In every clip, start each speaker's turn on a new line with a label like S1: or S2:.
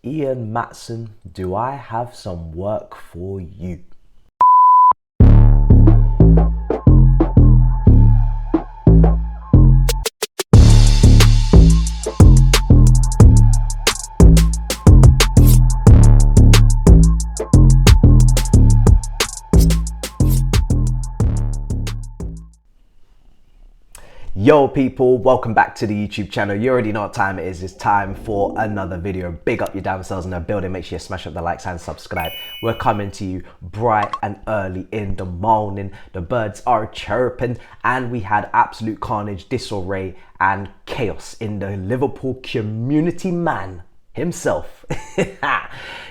S1: Ian Matson, do I have some work for you? Yo people, welcome back to the YouTube channel. You already know what time it is. It's time for another video. Big up your damn selves in the building. Make sure you smash up the likes and subscribe. We're coming to you bright and early in the morning. The birds are chirping and we had absolute carnage, disarray and chaos in the Liverpool community man himself.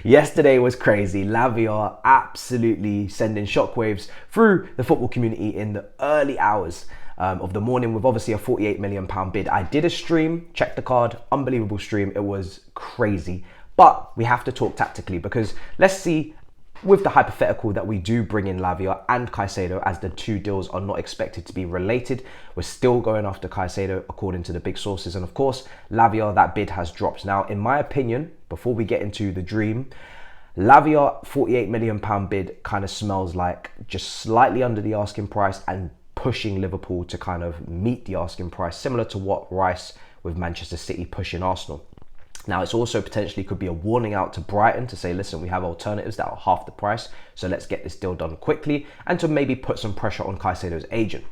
S1: Yesterday was crazy. Lavia absolutely sending shockwaves through the football community in the early hours of the morning with obviously a £48 million bid. I did a stream, check the card, unbelievable stream. It was crazy, but we have to talk tactically because let's see, with the hypothetical that we do bring in Lavia and Caicedo, as the two deals are not expected to be related, we're still going after Caicedo according to the big sources. And of course, Lavia, that bid has dropped. Now, in my opinion, before we get into the dream, Lavia £48 million bid kind of smells like just slightly under the asking price and pushing Liverpool to kind of meet the asking price, similar to what Rice with Manchester City pushing Arsenal. Now, it's also potentially could be a warning out to Brighton to say, listen, we have alternatives that are half the price, so let's get this deal done quickly, and to maybe put some pressure on Caicedo's agent.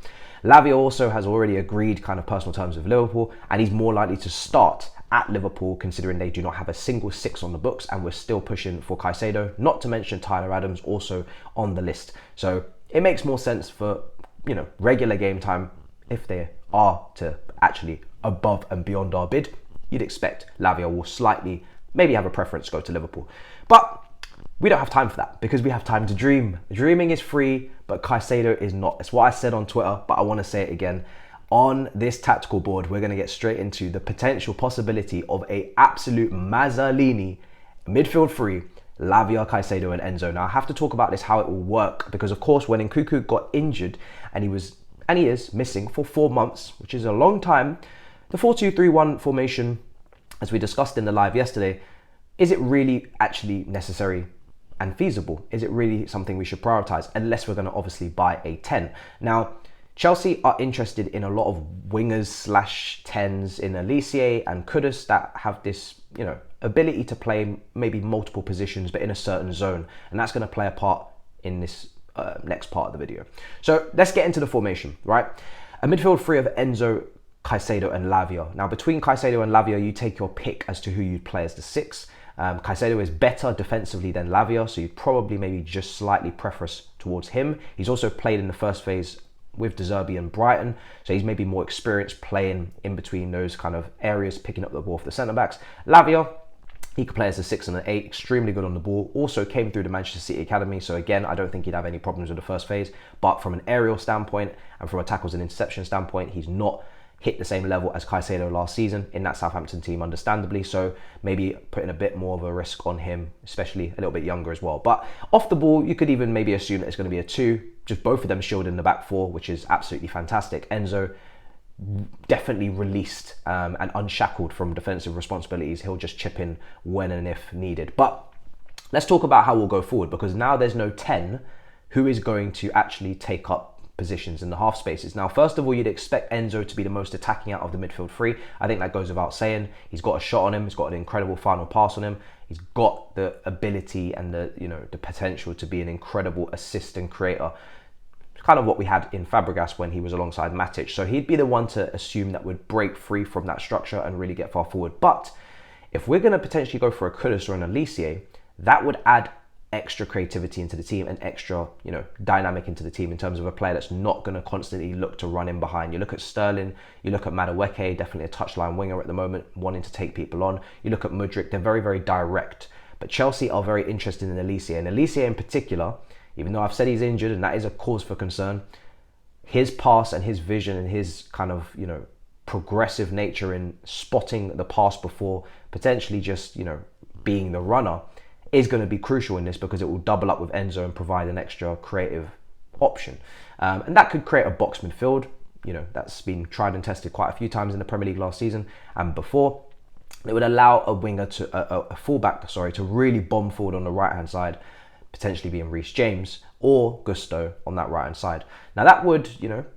S1: Lavia also has already agreed kind of personal terms with Liverpool, and he's more likely to start at Liverpool considering they do not have a single six on the books, and we're still pushing for Caicedo, not to mention Tyler Adams also on the list. So it makes more sense for, you know, regular game time, if they are to actually above and beyond our bid, you'd expect Lavia will slightly maybe have a preference to go to Liverpool. But we don't have time for that because we have time to dream. Dreaming is free, but Caicedo is not. It's what I said on Twitter, but I want to say it again. On this tactical board, we're going to get straight into the potential possibility of a absolute Mazzolini midfield free Lavia, Caicedo and Enzo. Now I have to talk about this, how it will work, because of course when Nkunku got injured and he is missing for 4 months, which is a long time, the 4-2-3-1 formation, as we discussed in the live yesterday, is it really actually necessary and feasible? Is it really something we should prioritize, unless we're going to obviously buy a 10? Now, Chelsea are interested in a lot of wingers slash 10s in Elise and Kudus that have this, you know, ability to play maybe multiple positions, but in a certain zone. And that's going to play a part in this next part of the video. So let's get into the formation, right? A midfield three of Enzo, Caicedo and Lavia. Now, between Caicedo and Lavia, you take your pick as to who you'd play as the six. Caicedo is better defensively than Lavia, so you'd probably maybe just slightly preference towards him. He's also played in the first phase with De Zerbi and Brighton, so he's maybe more experienced playing in between those kind of areas, picking up the ball for the centre-backs. Lavia, he could play as a 6 and an 8, extremely good on the ball. Also came through the Manchester City Academy, so again, I don't think he'd have any problems with the first phase, but from an aerial standpoint and from a tackles and interception standpoint, he's not hit the same level as Caicedo last season in that Southampton team, understandably, so maybe putting a bit more of a risk on him, especially a little bit younger as well. But off the ball, you could even maybe assume that it's going to be a 2, just both of them shielding the back 4, which is absolutely fantastic. Enzo definitely released and unshackled from defensive responsibilities. He'll just chip in when and if needed. But let's talk about how we'll go forward, because now there's no 10 who is going to actually take up positions in the half spaces. Now, first of all, you'd expect Enzo to be the most attacking out of the midfield three. I think that goes without saying. He's got a shot on him. He's got an incredible final pass on him. He's got the ability and the potential to be an incredible assist and creator. Kind of what we had in Fabregas when he was alongside Matisse. So he'd be the one to assume that would break free from that structure and really get far forward. But if we're going to potentially go for a Kudus or an Elise, that would add extra creativity into the team and extra, dynamic into the team in terms of a player that's not going to constantly look to run in behind. You look at Sterling, you look at Madueke, definitely a touchline winger at the moment, wanting to take people on. You look at Mudryk, they're very, very direct. But Chelsea are very interested in Elise, and Elise in particular, even though I've said he's injured and that is a cause for concern, his pass and his vision and his kind of, progressive nature in spotting the pass before potentially just, being the runner is going to be crucial in this, because it will double up with Enzo and provide an extra creative option. And that could create a box midfield. That's been tried and tested quite a few times in the Premier League last season and before. It would allow a winger a fullback, sorry, to really bomb forward on the right hand side, potentially being Reece James or Gusto on that right hand side. Now that would,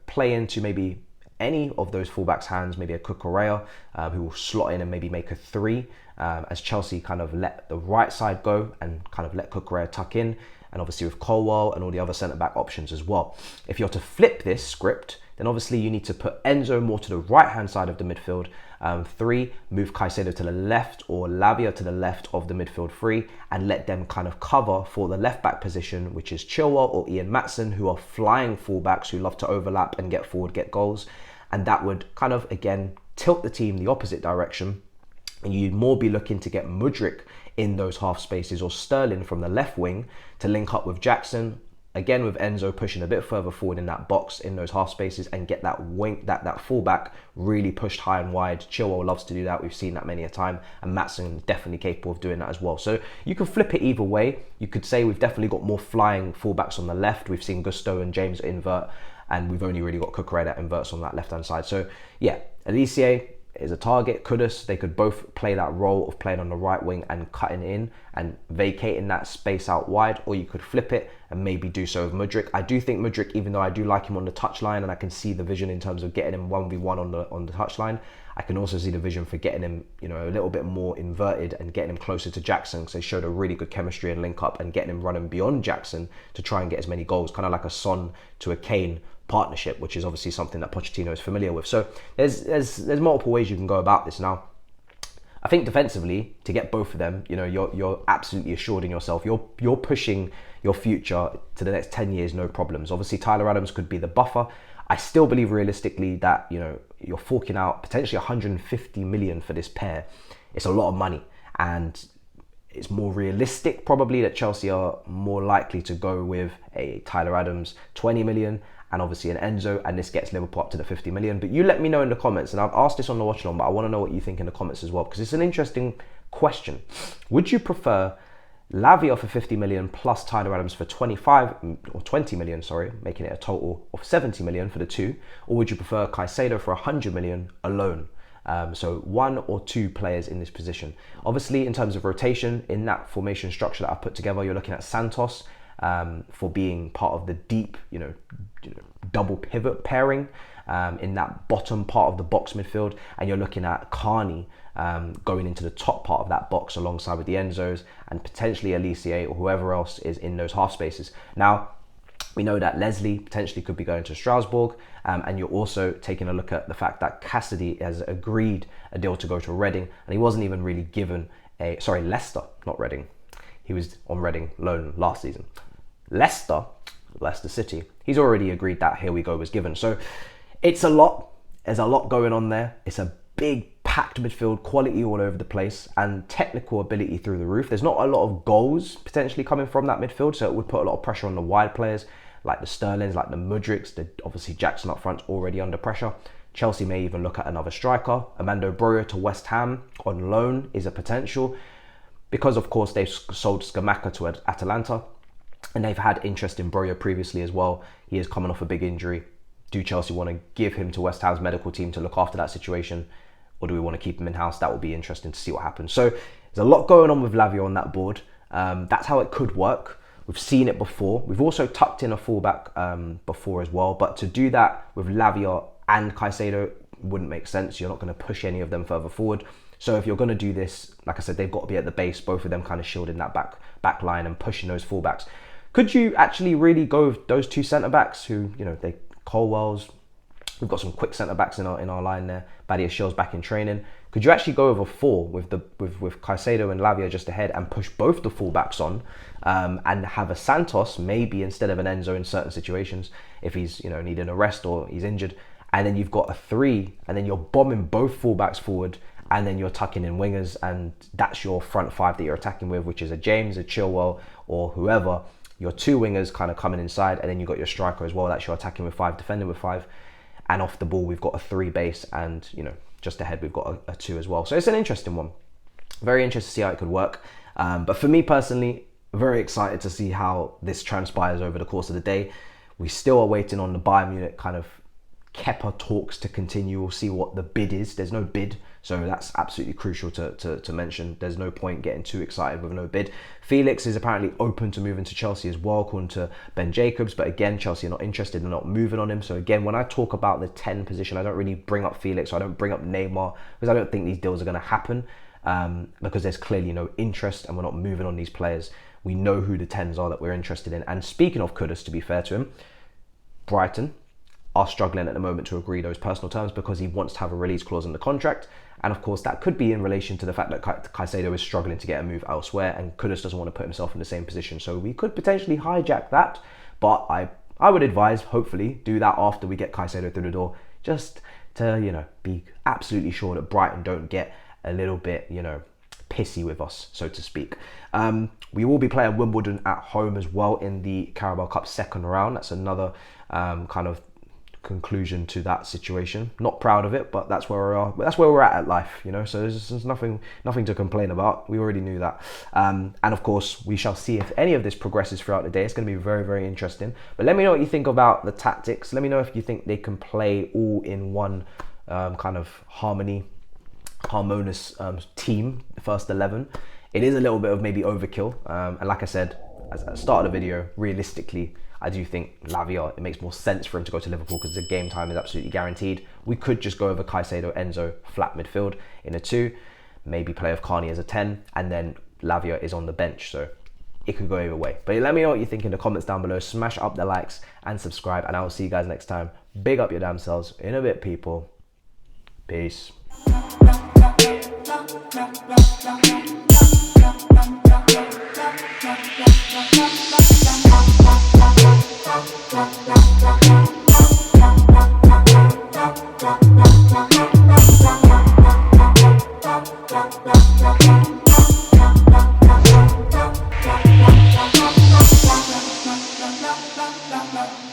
S1: play into maybe any of those fullbacks' hands, maybe a Cucurella, who will slot in and maybe make a 3, as Chelsea kind of let the right side go and kind of let Cucurella tuck in, and obviously with Colwell and all the other centre-back options as well. If you're to flip this script, then obviously you need to put Enzo more to the right-hand side of the midfield. 3, move Caicedo to the left or Lavia to the left of the midfield 3 and let them kind of cover for the left-back position, which is Chilwell or Ian Maatsen, who are flying fullbacks who love to overlap and get forward, get goals. And that would kind of, again, tilt the team the opposite direction. And you'd more be looking to get Mudryk in those half spaces or Sterling from the left wing to link up with Jackson. Again, with Enzo pushing a bit further forward in that box, in those half spaces, and get that wing, that fullback really pushed high and wide. Chilwell loves to do that. We've seen that many a time, and Maatsen is definitely capable of doing that as well. So you can flip it either way. You could say we've definitely got more flying fullbacks on the left. We've seen Gusto and James invert, and we've only really got Cucurella that inverts on that left-hand side. So yeah, Elise is a target. Kudus, they could both play that role of playing on the right wing and cutting in and vacating that space out wide, or you could flip it and maybe do so with Mudryk. I do think Mudryk, even though I do like him on the touchline and I can see the vision in terms of getting him 1v1 on the touchline, I can also see the vision for getting him, a little bit more inverted and getting him closer to Jackson, because they showed a really good chemistry and link up, and getting him running beyond Jackson to try and get as many goals, kind of like a Son to a Kane partnership, which is obviously something that Pochettino is familiar with. So there's multiple ways you can go about this. Now, I think defensively, to get both of them, you're absolutely assured in yourself. You're pushing your future to the next 10 years, no problems. Obviously, Tyler Adams could be the buffer. I still believe realistically that, you're forking out potentially 150 million for this pair. It's a lot of money, and it's more realistic probably that Chelsea are more likely to go with a Tyler Adams 20 million and obviously an Enzo, and this gets Liverpool up to the 50 million. But you let me know in the comments, and I've asked this on the watch along, but I want to know what you think in the comments as well, because it's an interesting question. Would you prefer Lavia for 50 million plus Tyler Adams for 20 million, making it a total of 70 million for the two? Or would you prefer Caicedo for 100 million alone? So 1 or 2 players in this position. Obviously, in terms of rotation, in that formation structure that I've put together, you're looking at Santos for being part of the deep, double pivot pairing in that bottom part of the box midfield, and you're looking at Carney going into the top part of that box alongside with the Enzos and potentially Elise or whoever else is in those half spaces. Now, we know that Leslie potentially could be going to Strasbourg, and you're also taking a look at the fact that Cassidy has agreed a deal to go to Reading, and he wasn't even really given Leicester, not Reading. He was on Reading loan last season. Leicester City, he's already agreed that here we go was given. So it's a lot. There's a lot going on there. It's a big packed midfield, quality all over the place, and technical ability through the roof. There's not a lot of goals potentially coming from that midfield, so it would put a lot of pressure on the wide players like the Sterlings, like the Mudryks, obviously Jackson up front already under pressure. Chelsea may even look at another striker. Armando Broja to West Ham on loan is a potential, because of course they've sold Scamacca to Atalanta, and they've had interest in Broja previously as well. He is coming off a big injury. Do Chelsea want to give him to West Ham's medical team to look after that situation, or do we want to keep him in-house? That will be interesting to see what happens. So there's a lot going on with Lavia on that board. That's how it could work. We've seen it before. We've also tucked in a fullback before as well, but to do that with Lavia and Caicedo wouldn't make sense. You're not going to push any of them further forward. So if you're going to do this, like I said, they've got to be at the base, both of them kind of shielding that back line and pushing those fullbacks. Could you actually really go with those 2 centre-backs who, they Colwell's, we've got some quick centre-backs in our line there. Badia Shell's back in training. Could you actually go over 4 with Caicedo and Lavia just ahead and push both the fullbacks on, and have a Santos maybe instead of an Enzo in certain situations if he's needing a rest or he's injured, and then you've got a 3, and then you're bombing both fullbacks forward, and then you're tucking in wingers, and that's your front 5 that you're attacking with, which is a James, a Chilwell, or whoever. Your 2 wingers kind of coming inside, and then you've got your striker as well. That's your attacking with 5, defending with 5. And off the ball, we've got a 3 base, and just ahead we've got a 2 as well. So it's an interesting one. Very interested to see how it could work. But for me personally, very excited to see how this transpires over the course of the day. We still are waiting on the Bayern Munich kind of Kepa talks to continue. We'll see what the bid is. There's no bid, so that's absolutely crucial to mention. There's no point getting too excited with no bid. Felix is apparently open to moving to Chelsea as well, according to Ben Jacobs, but again, Chelsea are not interested, they're not moving on him. So again, when I talk about the 10 position, I don't really bring up Felix, or I don't bring up Neymar, because I don't think these deals are going to happen, because there's clearly no interest and we're not moving on these players. We know who the 10s are that we're interested in. And speaking of Kudus, to be fair to him, Brighton are struggling at the moment to agree those personal terms because he wants to have a release clause in the contract. And of course, that could be in relation to the fact that Caicedo is struggling to get a move elsewhere and Kudus doesn't want to put himself in the same position. So we could potentially hijack that. But I would advise, hopefully, do that after we get Caicedo through the door, just to, you know, be absolutely sure that Brighton don't get a little bit, you know, pissy with us, so to speak. We will be playing Wimbledon at home as well in the Carabao Cup second round. That's another kind of conclusion to that situation. Not proud of it, but that's where we are. But that's where we're at life, you know. So there's nothing to complain about. We already knew that. And of course, we shall see if any of this progresses throughout the day. It's going to be very, very interesting. But let me know what you think about the tactics. Let me know if you think they can play all in one kind of harmonious team, the first 11. It is a little bit of maybe overkill. And like I said at the start of the video, realistically, I do think Lavia, it makes more sense for him to go to Liverpool because the game time is absolutely guaranteed. We could just go over Caicedo, Enzo, flat midfield in a 2, maybe play with Carney as a 10, and then Lavia is on the bench. So it could go either way. But let me know what you think in the comments down below. Smash up the likes and subscribe, and I will see you guys next time. Big up your damn selves. In a bit, people. Peace.
S2: La, la, la.